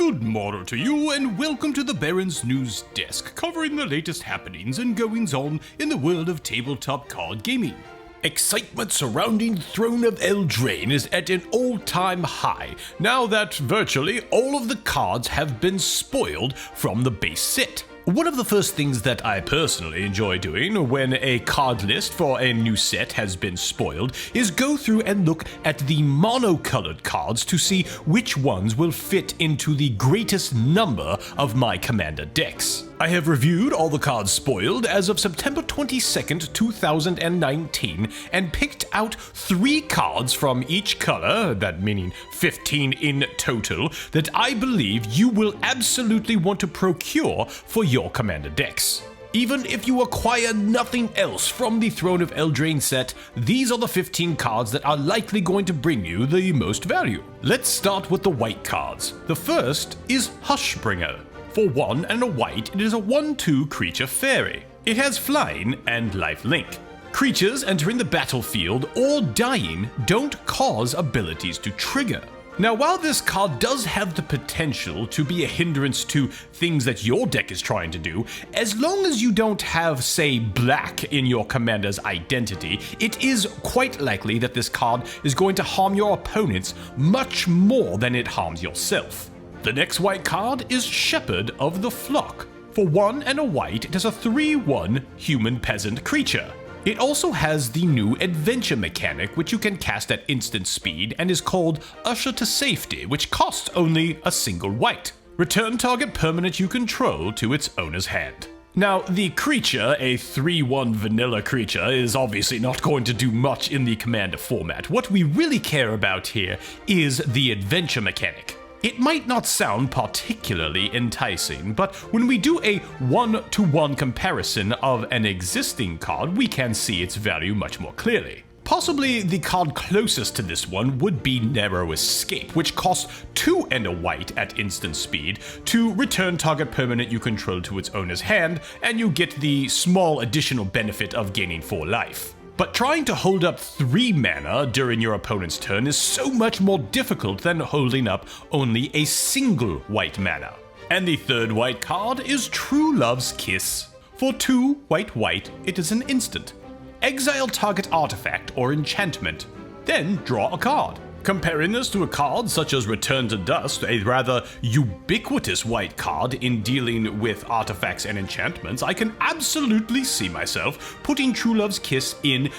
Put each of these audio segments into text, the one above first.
Good morrow to you, and welcome to the Baron's News Desk, covering the latest happenings and goings-on in the world of tabletop card gaming. Excitement surrounding the Throne of Eldraine is at an all-time high, now that virtually all of the cards have been spoiled from the base set. One of the first things that I personally enjoy doing when a card list for a new set has been spoiled is go through and look at the mono-colored cards to see which ones will fit into the greatest number of my commander decks. I have reviewed all the cards spoiled as of September 22nd, 2019, and picked out 3 cards from each color, that meaning 15 in total, that I believe you will absolutely want to procure for your commander decks. Even if you acquire nothing else from the Throne of Eldraine set, these are the 15 cards that are likely going to bring you the most value. Let's start with the white cards. The first is Hushbringer. For 1 and a white, it is a 1/2 creature fairy. It has flying and lifelink. Creatures entering the battlefield or dying don't cause abilities to trigger. Now, while this card does have the potential to be a hindrance to things that your deck is trying to do, as long as you don't have, say, black in your commander's identity, it is quite likely that this card is going to harm your opponents much more than it harms yourself. The next white card is Shepherd of the Flock. For 1 and a white, it is a 3/1 human peasant creature. It also has the new adventure mechanic, which you can cast at instant speed, and is called Usher to Safety, which costs only a single white. Return target permanent you control to its owner's hand. Now, the creature, a 3/1 vanilla creature, is obviously not going to do much in the commander format. What we really care about here is the adventure mechanic. It might not sound particularly enticing, but when we do a 1-to-1 comparison of an existing card, we can see its value much more clearly. Possibly the card closest to this one would be Narrow Escape, which costs 2 and a white at instant speed to return target permanent you control to its owner's hand, and you get the small additional benefit of gaining 4 life. But trying to hold up 3 mana during your opponent's turn is so much more difficult than holding up only a single white mana. And the third white card is True Love's Kiss. For 2 white, it is an instant. Exile target artifact or enchantment, then draw a card. Comparing this to a card such as Return to Dust, a rather ubiquitous white card in dealing with artifacts and enchantments, I can absolutely see myself putting True Love's Kiss in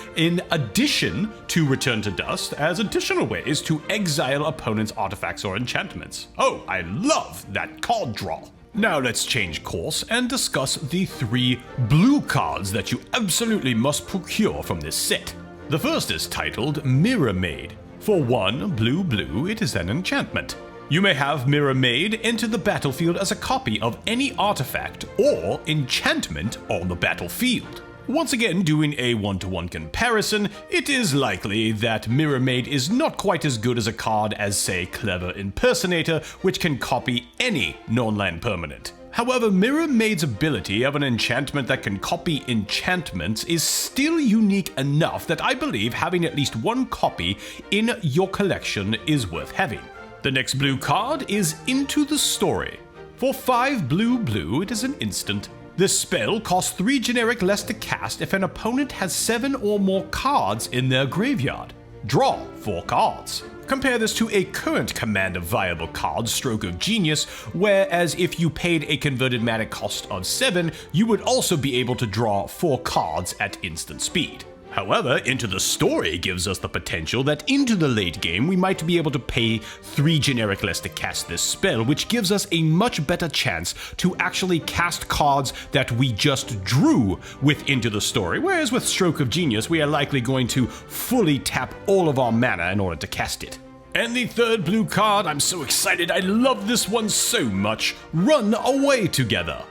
addition to Return to Dust as additional ways to exile opponents' artifacts or enchantments. Oh, I love that card draw. Now let's change course and discuss the 3 blue cards that you absolutely must procure from this set. The first is titled Mirror Maid. For 1 blue, it is an enchantment. You may have Mirror Maid enter the battlefield as a copy of any artifact or enchantment on the battlefield. Once again, doing a 1-to-1 comparison, it is likely that Mirror Maid is not quite as good as a card as, say, Clever Impersonator, which can copy any non-land permanent. However, Mirror Maid's ability of an enchantment that can copy enchantments is still unique enough that I believe having at least 1 copy in your collection is worth having. The next blue card is Into the Story. For 5 blue, it is an instant. This spell costs 3 generic less to cast if an opponent has 7 or more cards in their graveyard. Draw 4 cards. Compare this to a current commander viable card, Stroke of Genius, whereas if you paid a converted mana cost of 7, you would also be able to draw 4 cards at instant speed. However, Into the Story gives us the potential that into the late game we might be able to pay 3 generic less to cast this spell, which gives us a much better chance to actually cast cards that we just drew with Into the Story, whereas with Stroke of Genius we are likely going to fully tap all of our mana in order to cast it. And the third blue card, I'm so excited, I love this one so much, Run Away Together.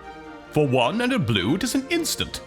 For 1 and a blue, it is an instant.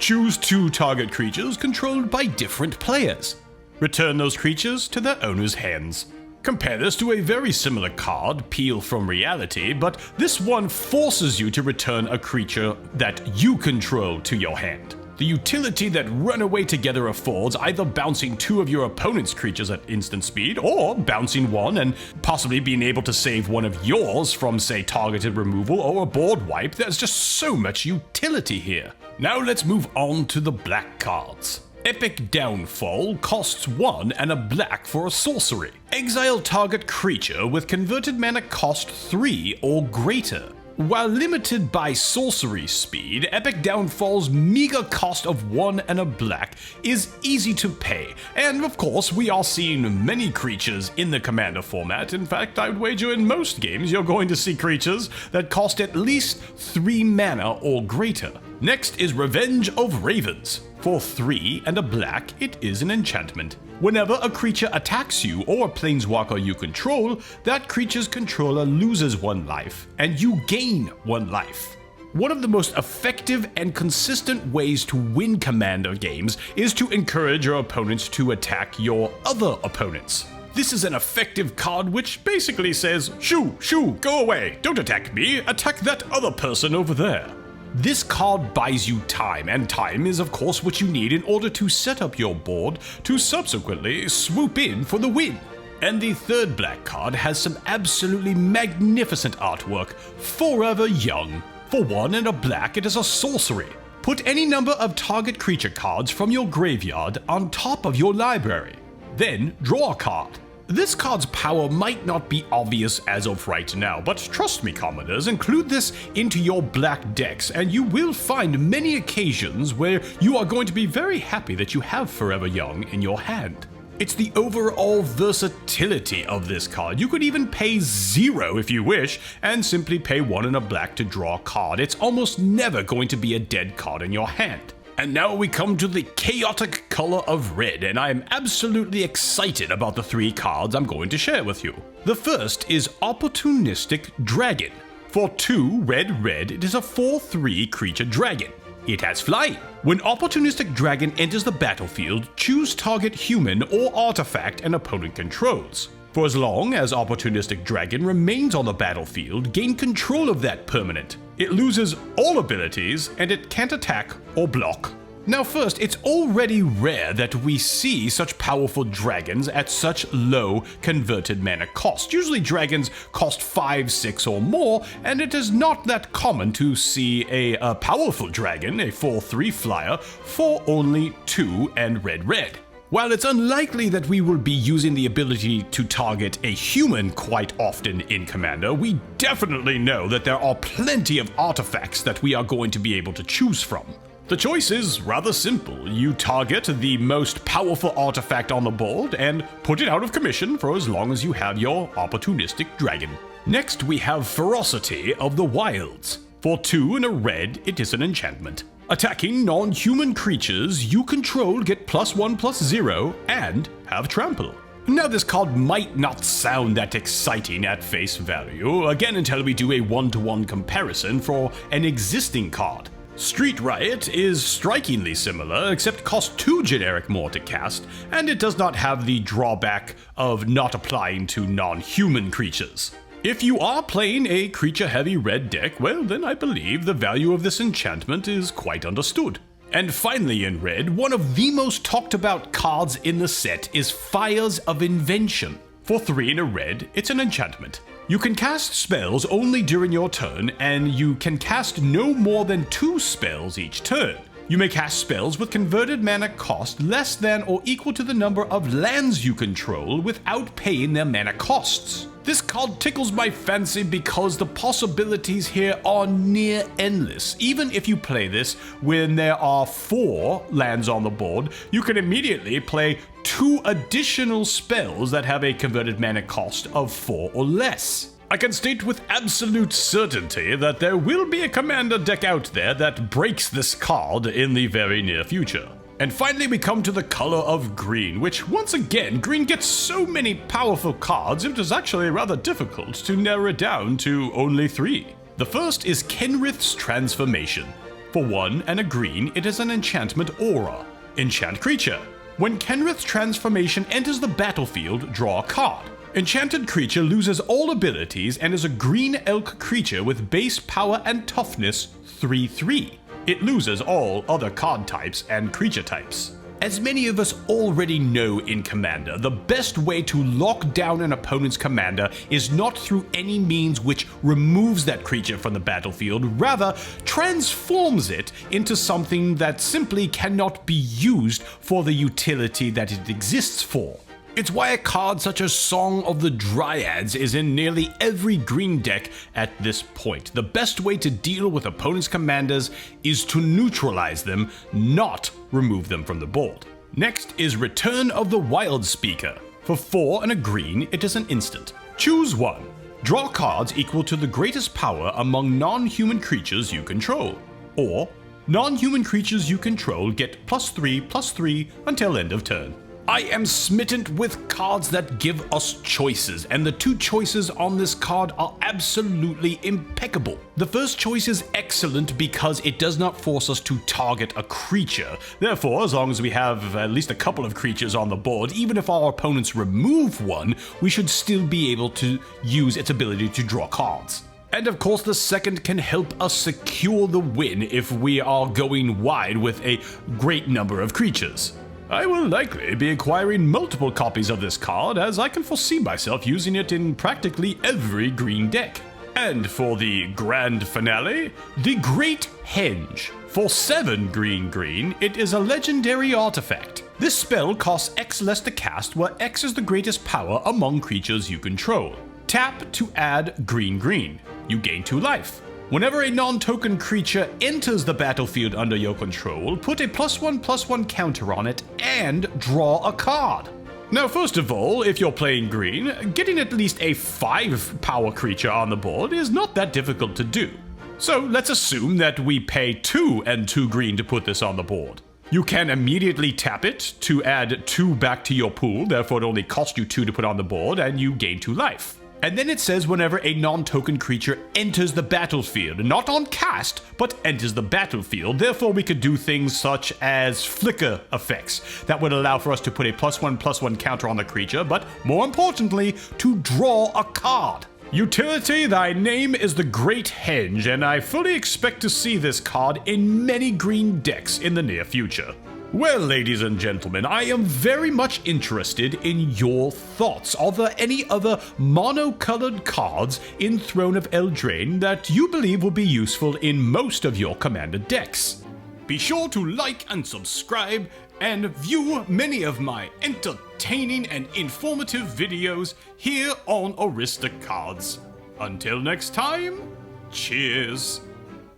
Choose 2 target creatures controlled by different players. Return those creatures to their owner's hands. Compare this to a very similar card, Peel from Reality, but this one forces you to return a creature that you control to your hand. The utility that Runaway Together affords, either bouncing 2 of your opponent's creatures at instant speed, or bouncing 1 and possibly being able to save one of yours from, say, targeted removal or a board wipe. There's just so much utility here. Now let's move on to the black cards. Epic Downfall costs 1 and a black for a sorcery. Exile target creature with converted mana cost 3 or greater. While limited by sorcery speed, Epic Downfall's meager cost of 1 and a black is easy to pay, and of course we are seeing many creatures in the Commander format. In fact, I would wager in most games you're going to see creatures that cost at least 3 mana or greater. Next is Revenge of Ravens. For 3 and a black, it is an enchantment. Whenever a creature attacks you or a planeswalker you control, that creature's controller loses 1 life, and you gain 1 life. One of the most effective and consistent ways to win Commander games is to encourage your opponents to attack your other opponents. This is an effective card which basically says, shoo, shoo, go away, don't attack me, attack that other person over there. This card buys you time, and time is of course what you need in order to set up your board to subsequently swoop in for the win. And the third black card has some absolutely magnificent artwork, Forever Young. For 1 and a black, it is a sorcery. Put any number of target creature cards from your graveyard on top of your library. Then draw a card. This card's power might not be obvious as of right now, but trust me, commoners, include this into your black decks and you will find many occasions where you are going to be very happy that you have Forever Young in your hand. It's the overall versatility of this card. You could even pay 0 if you wish, and simply pay 1 and a black to draw a card. It's almost never going to be a dead card in your hand. And now we come to the chaotic color of red, and I am absolutely excited about the 3 cards I'm going to share with you. The first is Opportunistic Dragon. For 2 red, it is a 4/3 creature dragon. It has flying. When Opportunistic Dragon enters the battlefield, choose target human or artifact an opponent controls. For as long as Opportunistic Dragon remains on the battlefield, gain control of that permanent. It loses all abilities, and it can't attack or block. Now first, it's already rare that we see such powerful dragons at such low converted mana cost. Usually dragons cost 5, 6 or more, and it is not that common to see a powerful dragon, a 4/3 flyer, for only 2 and red. While it's unlikely that we will be using the ability to target a human quite often in Commander, we definitely know that there are plenty of artifacts that we are going to be able to choose from. The choice is rather simple. You target the most powerful artifact on the board and put it out of commission for as long as you have your Opportunistic Dragon. Next, we have Ferocity of the Wilds. For 2 and a red, it is an enchantment. Attacking non-human creatures you control get +1/+0 and have trample. Now this card might not sound that exciting at face value, again until we do a 1-to-1 comparison for an existing card. Street Riot is strikingly similar, except costs 2 generic more to cast, and it does not have the drawback of not applying to non-human creatures. If you are playing a creature-heavy red deck, well then I believe the value of this enchantment is quite understood. And finally in red, one of the most talked about cards in the set is Fires of Invention. For 3 and a red, it's an enchantment. You can cast spells only during your turn, and you can cast no more than 2 spells each turn. You may cast spells with converted mana cost less than or equal to the number of lands you control without paying their mana costs. This card tickles my fancy because the possibilities here are near endless. Even if you play this when there are 4 lands on the board, you can immediately play 2 additional spells that have a converted mana cost of 4 or less. I can state with absolute certainty that there will be a Commander deck out there that breaks this card in the very near future. And finally we come to the color of green, which once again, green gets so many powerful cards it is actually rather difficult to narrow it down to only 3. The first is Kenrith's Transformation. For 1 and a green, it is an enchantment aura. Enchant creature. When Kenrith's Transformation enters the battlefield, draw a card. Enchanted creature loses all abilities and is a green elk creature with base power and toughness 3/3. it loses all other card types and creature types. As many of us already know in Commander, the best way to lock down an opponent's commander is not through any means which removes that creature from the battlefield, rather transforms it into something that simply cannot be used for the utility that it exists for. It's why a card such as Song of the Dryads is in nearly every green deck at this point. The best way to deal with opponents' commanders is to neutralize them, not remove them from the board. Next is Return of the Wild Speaker. For 4 and a green, it is an instant. Choose one. Draw cards equal to the greatest power among non-human creatures you control. Or, non-human creatures you control get +3/+3 until end of turn. I am smitten with cards that give us choices, and the 2 choices on this card are absolutely impeccable. The first choice is excellent because it does not force us to target a creature. Therefore, as long as we have at least a couple of creatures on the board, even if our opponents remove one, we should still be able to use its ability to draw cards. And of course, the second can help us secure the win if we are going wide with a great number of creatures. I will likely be acquiring multiple copies of this card, as I can foresee myself using it in practically every green deck. And for the grand finale, the Great Henge. For 7 green, it is a legendary artifact. This spell costs X less to cast, where X is the greatest power among creatures you control. Tap to add green. You gain 2 life. Whenever a non-token creature enters the battlefield under your control, put a +1/+1 counter on it and draw a card. Now, first of all, if you're playing green, getting at least a 5 power creature on the board is not that difficult to do. So let's assume that we pay 2 and 2 green to put this on the board. You can immediately tap it to add 2 back to your pool, therefore it only costs you 2 to put on the board, and you gain 2 life. And then it says whenever a non-token creature enters the battlefield, not on cast, but enters the battlefield. Therefore, we could do things such as flicker effects that would allow for us to put a +1/+1 counter on the creature, but more importantly, to draw a card. Utility, thy name is the Great Henge, and I fully expect to see this card in many green decks in the near future. Well, ladies and gentlemen, I am very much interested in your thoughts. Are there any other mono-colored cards in Throne of Eldraine that you believe will be useful in most of your Commander decks? Be sure to like and subscribe, and view many of my entertaining and informative videos here on Arista Cards. Until next time, cheers!